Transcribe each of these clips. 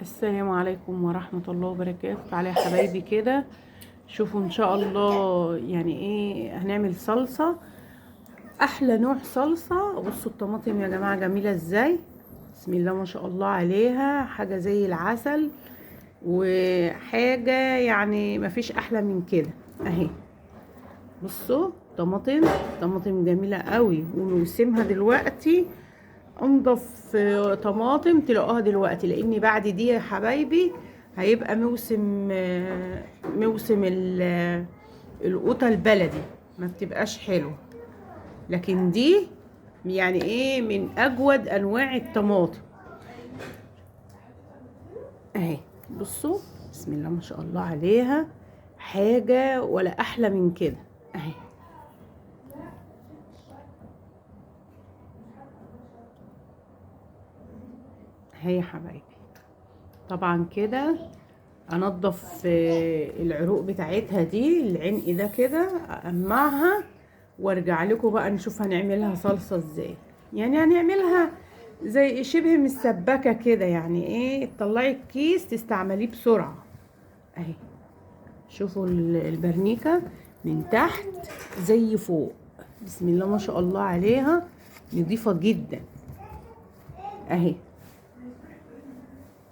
السلام عليكم ورحمة الله وبركاته. تعالى يا حبايبي كده شوفوا ان شاء الله يعني ايه هنعمل صلصة. احلى نوع صلصة. بصوا الطماطم يا جماعة جميلة ازاي، بسم الله ما شاء الله عليها، حاجة زي العسل وحاجة يعني مفيش احلى من كده اهي. بصوا طماطم جميلة قوي وموسمها دلوقتي. انضف طماطم تلاقوها دلوقتي، لان بعد دي يا حبايبي هيبقى موسم القوطة البلدي، ما بتبقاش حلوة. لكن دي يعني ايه من اجود انواع الطماطم اهي. بصوا بسم الله ما شاء الله عليها، حاجة ولا احلى من كده اهي. اهي يا حبايبي، طبعا كده انضف العروق بتاعتها دي، العنق ده كده اقمعها وارجع لكم بقى نشوف هنعملها صلصة ازاي. يعني هنعملها زي شبه مسبكة كده، يعني ايه تطلعي الكيس تستعمليه بسرعة اهي. شوفوا البرنيكة من تحت زي فوق، بسم الله ما شاء الله عليها، نضيفة جدا اهي.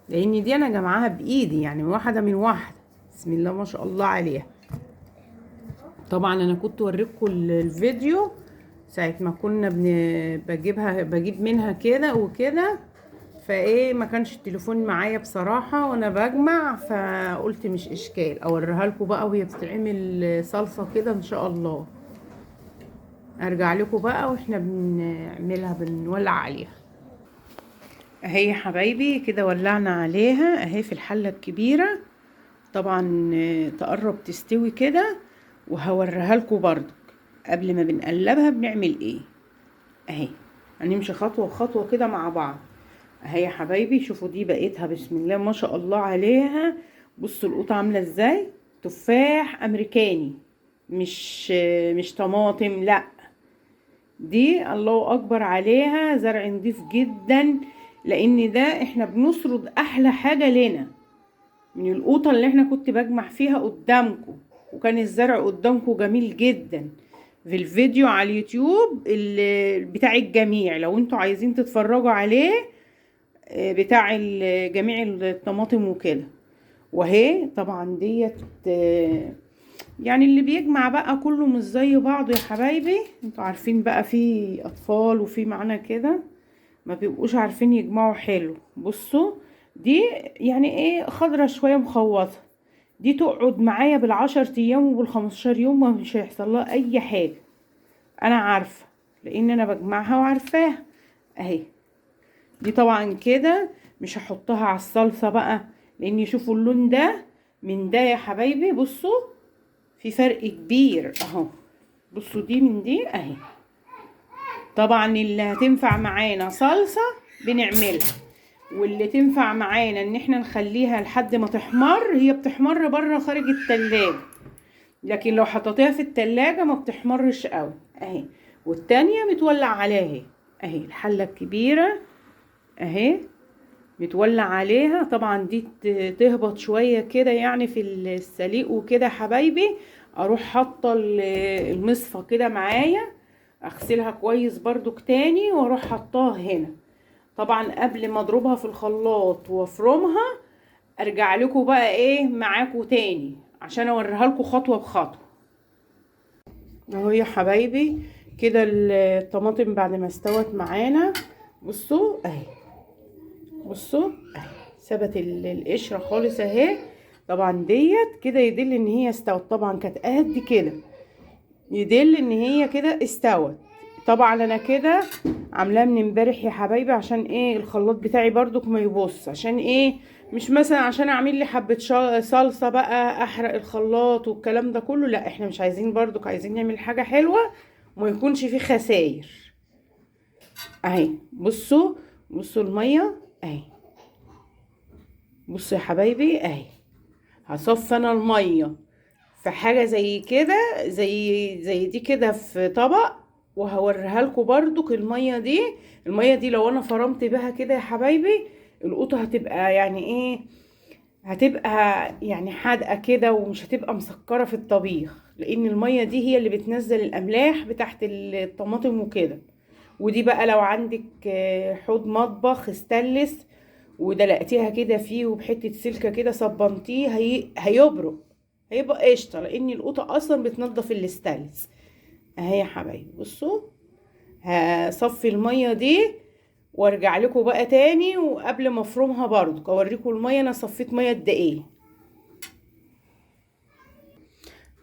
لان دي انا جمعاها بايدي، يعني واحدة من واحدة، بسم الله ما شاء الله عليها. طبعا انا كنت وريكم الفيديو ساعة ما كنا بجيب منها كده وكده، فايه ما كانش التليفون معايا بصراحة وانا بجمع، فقلت مش اشكال اوريها لكم بقى وهي بتتعمل صلصة كده ان شاء الله. ارجع لكم بقى واحنا بنعملها بنولع عليها اهي يا حبايبي. كده ولعنا عليها اهي في الحلة الكبيرة، طبعا تقرب تستوي كده، وهوريها لكم برضو قبل ما بنقلبها بنعمل ايه اهي. هنمشي خطوة خطوة كده مع بعض اهي يا حبايبي. شوفوا دي بقيتها بسم الله ما شاء الله عليها. بصوا القوطة عاملة ازاي، تفاح امريكاني، مش طماطم، لا دي الله اكبر عليها، زرع نضيف جدا، لان ده احنا بنسرد احلى حاجة لنا من القوطة اللي احنا كنت بجمع فيها قدامكم، وكان الزرع قدامكم جميل جدا في الفيديو على اليوتيوب بتاع الجميع، لو انتوا عايزين تتفرجوا عليه بتاع جميع الطماطم وكده. وهي طبعا ديت يعني اللي بيجمع بقى كله مش زي بعضه يا حبايبي، انتوا عارفين بقى في اطفال وفي معانا كده ما بيبقوش عارفين يجمعوا حلو. بصوا دي يعني ايه خضرة شوية مخوطة، دي تقعد معايا بالعشر ايام وبال15 يوم ما مش هيحصل لها اي حاجة، انا عارفة لان انا بجمعها وعارفاها اهي. دي طبعا كده مش هحطها على الصلصة بقى، لان يشوفوا اللون ده من ده يا حبايبي. بصوا في فرق كبير اهو. بصوا دي من دي اهي. طبعا اللي هتنفع معانا صلصة بنعملها، واللي تنفع معانا ان احنا نخليها لحد ما تحمر، هي بتحمر بره خارج التلاجة، لكن لو حطيتيها في التلاجة ما بتحمرش قوي اهي. والتانية متولع عليها اهي، اهي الحلة الكبيرة اهي متولع عليها. طبعا دي تهبط شوية كده يعني في السليق وكده حبايبي، اروح حاطة المصفى كده معايا، اغسلها كويس برضو تاني واروح حطاها هنا. طبعا قبل ما اضربها في الخلاط وافرمها ارجع لكم بقى ايه معاكم تاني عشان اوريها لكم خطوة بخطوة اهو يا حبايبي. كده الطماطم بعد ما استوت معانا بصوا اهي، بصوا اهي ثبت القشرة خالص اهي. طبعا ديت كده يدل ان هي استوت، طبعا كانت قد كده يدل ان هي كده استوت. طبعا انا كده عاملاه من امبارح يا حبايبي، عشان ايه الخلاط بتاعي برضك ما يبص، عشان ايه مش مثلا عشان اعمل لي حبه صلصه بقى احرق الخلاط والكلام ده كله، لا احنا مش عايزين برضك، عايزين نعمل حاجه حلوه وما يكونش فيه خساير اهي. بصوا بصوا الميه اهي، بصوا يا حبايبي اهي. هصفي انا الميه في حاجه زي كده، زي دي كده في طبق، وهوريها لكم برضو الميه دي. الميه دي لو انا فرمت بها كده يا حبايبي القوطة هتبقى يعني ايه، هتبقى يعني حادقة كده، ومش هتبقى مسكرة في الطبيخ، لان المية دي هي اللي بتنزل الاملاح بتاعت الطماطم وكده. ودي بقى لو عندك حوض مطبخ استانلس ودلقتيها كده فيه وبحتة سلكة كده صبنتيه، هيبرق، هيبقى قشطة، لان القوطة اصلا بتنضف الاستانلس. اهي يا حبايبي بصوا، هصفي المية دي وارجع لكم بقى تاني، وقبل ما افرمها برضو اوريكم المية انا صفيت مية قد ايه.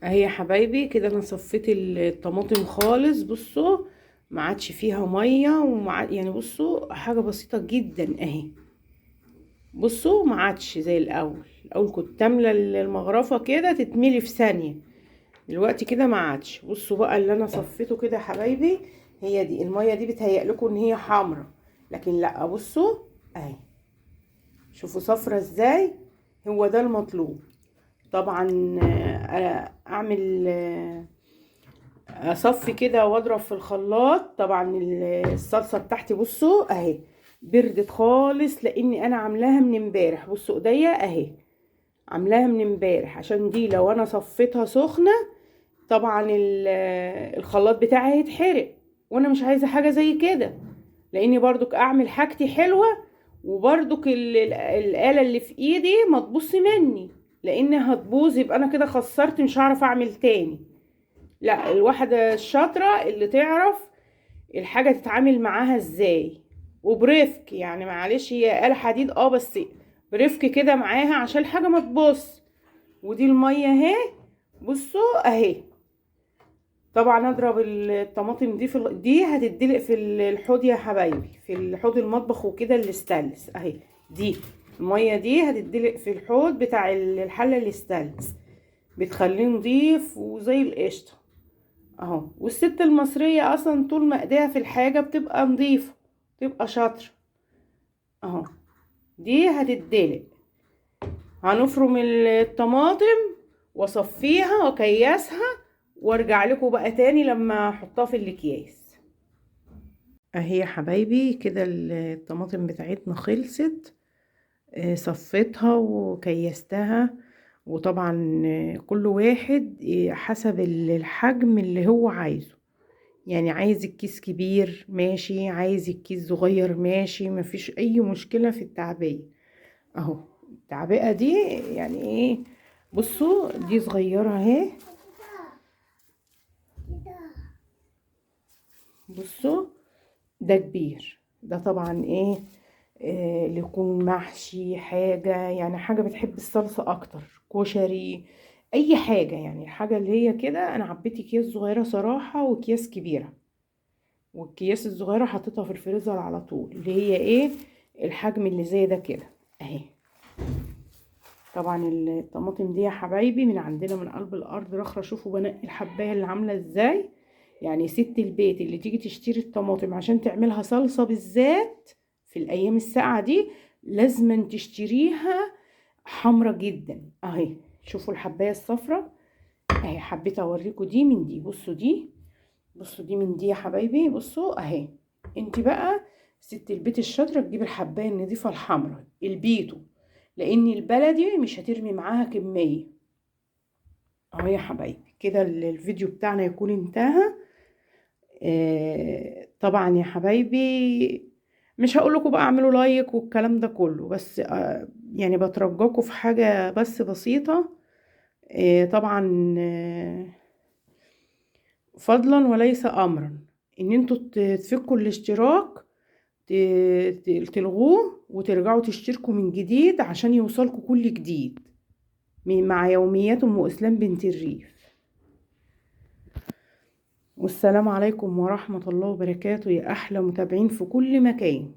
اهي يا حبايبي كده انا صفيت الطماطم خالص، بصوا ما عادش فيها ميه، يعني بصوا حاجه بسيطه جدا اهي. بصوا ما عادش زي الاول كنت تملى المغرفه كده تتملي في ثانيه، دلوقتي كده ما عادش. بصوا بقى اللي انا صفيته كده يا حبايبي، هي دي الميه دي بتهيأ لكم ان هي حمرا، لكن لا بصوا اهي، شوفوا صفرة ازاي، هو ده المطلوب. طبعا اعمل اصفي كده واضرب في الخلاط. طبعا الصلصه بتاعتي بصوا اهي بردت خالص، لاني انا عاملاها من امبارح. بصوا ايديا اهي عاملاها من امبارح، عشان دي لو انا صفيتها سخنه طبعا الخلاط بتاعي هيتحرق، وانا مش عايزه حاجه زي كده، لاني برضك اعمل حاجتي حلوه، وبرضك الاله اللي في ايدي ما تبص مني، لان هتبوظ يبقى انا كده خسرت، مش هعرف اعمل تاني. لا الواحدة الشاطرة اللي تعرف الحاجة تتعامل معاها ازاي، وبرفق، يعني معلش هي آلة حديد بس برفق كده معاها عشان الحاجة ما تبص. ودي المية اهي بصوا اهي. طبعا اضرب الطماطم دي دي هتدلق في الحوض يا حبايبي، في الحوض المطبخ وكده الاستانلس اهي. دي المية دي هتدلق في الحوض بتاع الحلة الاستانلس، بتخليه نضيف وزي القشطة اهو. والست المصرية اصلا طول ما ايديها في الحاجة بتبقى نظيفة، بتبقى شاطرة اهو. دي هتتدلق، هنفرم الطماطم واصفيها واكيسها، وارجع لكم بقى تاني لما احطها في الاكياس. اهي يا حبايبي كده الطماطم بتاعتنا خلصت، صفيتها وكيستها. وطبعا كل واحد حسب الحجم اللي هو عايزه، يعني عايز الكيس كبير ماشي، عايز الكيس صغير ماشي، مفيش اي مشكلة في التعبئة اهو. التعبئة دي يعني ايه، بصوا دي صغيرة اهي، بصوا ده كبير، ده طبعا ايه اللي يكون محشي حاجة، يعني حاجة بتحب الصلصة اكتر، كشري، اي حاجة، يعني الحاجة اللي هي كده. انا عبيت اكياس صغيرة صراحة واكياس كبيرة، والأكياس الصغيرة حطيتها في الفريزر على طول، اللي هي ايه الحجم اللي زي ده كده اهي. طبعا الطماطم دي يا حبايبي من عندنا من قلب الارض رخرة. شوفوا بنقي الحبايه اللي عامله ازاي، يعني ست البيت اللي تيجي تشتري الطماطم عشان تعملها صلصة بالذات في الايام الساقعة دي لازم تشتريها حمرة جدا اهي. شوفوا الحبايه الصفراء اهي، حبيت اوريكم دي من دي، بصوا دي، بصوا دي من دي يا حبايبي، بصوا اهي. انت بقى ست البيت الشاطره تجيب الحبايه النظيفه الحمراء البيتو، لان البلدي مش هترمي معاها كميه اهو يا حبايبي. كده الفيديو بتاعنا يكون انتهى. طبعا يا حبايبي مش هقول لكم بقى اعملوا لايك والكلام ده كله، بس يعني بترجاكم في حاجه بس بسيطه. طبعا فضلا وليس امرا، ان انتوا تفكوا الاشتراك، تلغوه وترجعوا تشتركوا من جديد عشان يوصلكوا كل جديد مع يوميات ام اسلام بنت الريف. والسلام عليكم ورحمة الله وبركاته يا احلى متابعين في كل مكان.